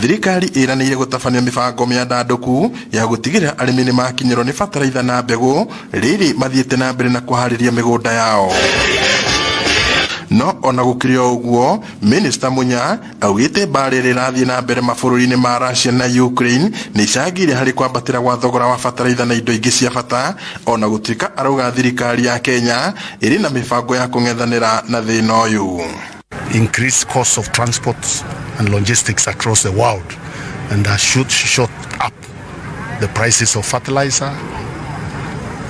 thirikari iranĩire gũtabania mĩbango mĩandandũku ya gũtigĩrĩra arĩmi nĩ makinyĩrwo nĩ bataraitha na mbegũ rĩrĩ mathiĩte na mbere na kũharĩria mĩgũnda yao. No ona gũkĩrĩ ũguo, Minister Munya augĩte mbaara ĩrĩa ĩrathiĩ na mbere mabũrũri-inĩ ma Russia na Ukraine nĩ icangĩire harĩ kwambatĩra gwa thogora wa bataraitha na indo ingĩ cia bata, ona gũtuĩka arauga thirikari ya Kenya ĩrĩ na mĩbango ya kũng'ethanĩra na thĩna ũyũ. Increased costs of transport and logistics across the world, and that should shot up the prices of fertilizer,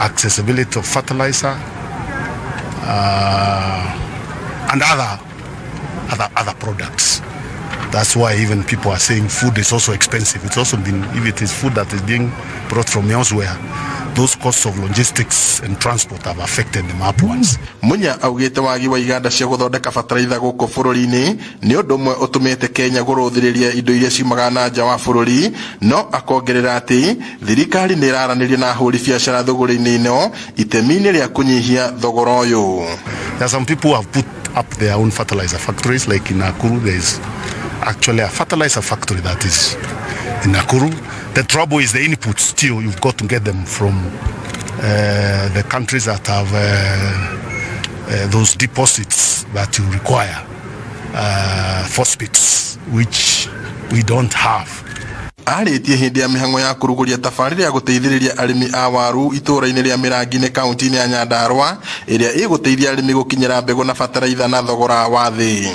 accessibility of fertilizer, and other products. That's why even people are saying food is also expensive. It's also been, if it is food that is being brought from elsewhere, those costs of logistics and transport have affected them upwards. Munya augĩte wagi wa iganda cia gũthondeka bataraitha gũkũ bũrũri-inĩ nĩ ũndũ ũmwe ũtũmĩte Kenya gũrũthĩrĩria indo iria ciumaga na nja wa bũrũri, no akongerera atĩ thirikari nĩ ĩraranĩria na ahũri biacara thũgũrĩ-inĩ ĩno itemi-inĩ rĩa kũnyihia thogora ũyũ. There are some people who have put up their own fertilizer factories, like in Nakuru. There is actually a fertilizer factory that is in Nakuru. The trouble is the inputs. Still, you've got to get them from the countries that have those deposits that you require, phosphates, which we don't have. Arĩtie hĩndĩ ya mĩhang'o ya kũrugũria tabarĩra ya gũteithĩrĩria arĩmi a waru itũũra-inĩ rĩa Mĩrangi-inĩ kaunti-inĩ ya Nyandarua ĩrĩa ĩgũteithia arĩmi gũkinyĩra mbegũ na bataraitha na thogora wa thĩ.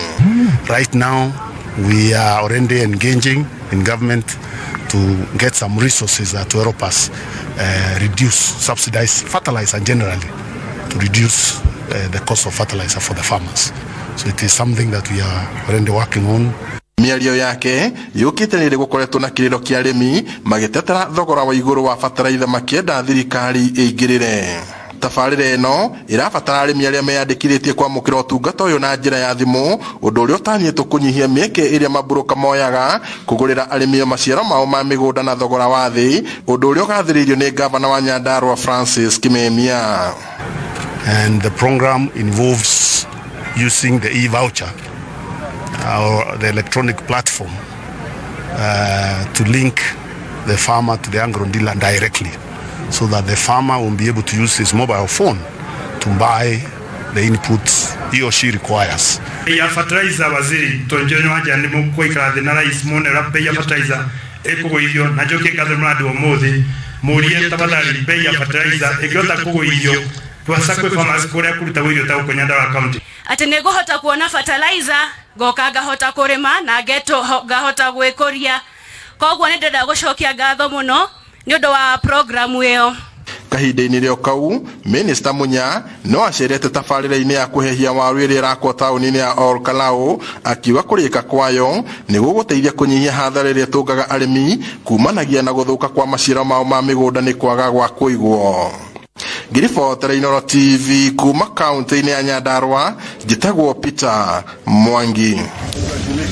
Right now we are already engaging in government to get some resources that will help us reduce, subsidize fertilizer generally, to reduce the cost of fertilizer for the farmers. So it is something that we are already working on. Mĩario yake yũkĩte nĩ gũkoretwo na kĩrĩro kĩa arĩmi magĩtetera thogora wa igũrũ wa bataraitha makĩenda thirikari ĩingĩrĩre. Tabarĩra ĩno ĩrabatara arĩmi arĩa meyandĩkithĩtie kwamũkĩra ũtungata ũyũ na njĩra ya thimũ, ũndũ ũrĩa ũtanyĩtwo kũnyihia mĩeke ĩrĩa maburũka moyaga kũgũrĩra arĩmi maciaro mao ma mĩgũnda na thogora wa thĩ, ũndũ ũrĩa ũgathĩrĩirio nĩ gavana wa Nyandarua Francis Kimemia. And the program involves using the e-voucher or the electronic platform to link the farmer to the agro dealer directly, so that the farmer will be able to use his mobile phone to buy the inputs he or she requires. Ya fertilizer waziri tonjonyo haja ni mukwika the nara ismone rape ya fertilizer eko hivyo na joke kaze mradi wa mothi murie tabadali bei ya fertilizer ekyota kugo hivyo twasakwe farmers kore kuruta hivyo tawo kwa Nyandarua county ati nego hota kuona fertilizer gokaga hota kurima na geto gahota gwikoria koguo ni ndenda gucokia ngatho muno ni undu wa programu iyo. Kahinda-inĩ rĩo kau, Minister Munya no acerete tabarĩra-inĩ ya kũhehia waru ĩrĩa ĩrakwo taũni-inĩ ya Olkalau, akiuga kũrĩka kwayo nĩguo gũteithia kũnyihia hathara ĩrĩa ĩtũngaga arĩmi kumanagia na gũthũka kwa maciaro mao ma mĩgũnda nĩ kwaga gwa kũigwo. Ngiribotera Inooro TV kuma kaunti-inĩ ya Nyandarua, njĩtagwo Peter Mwangi.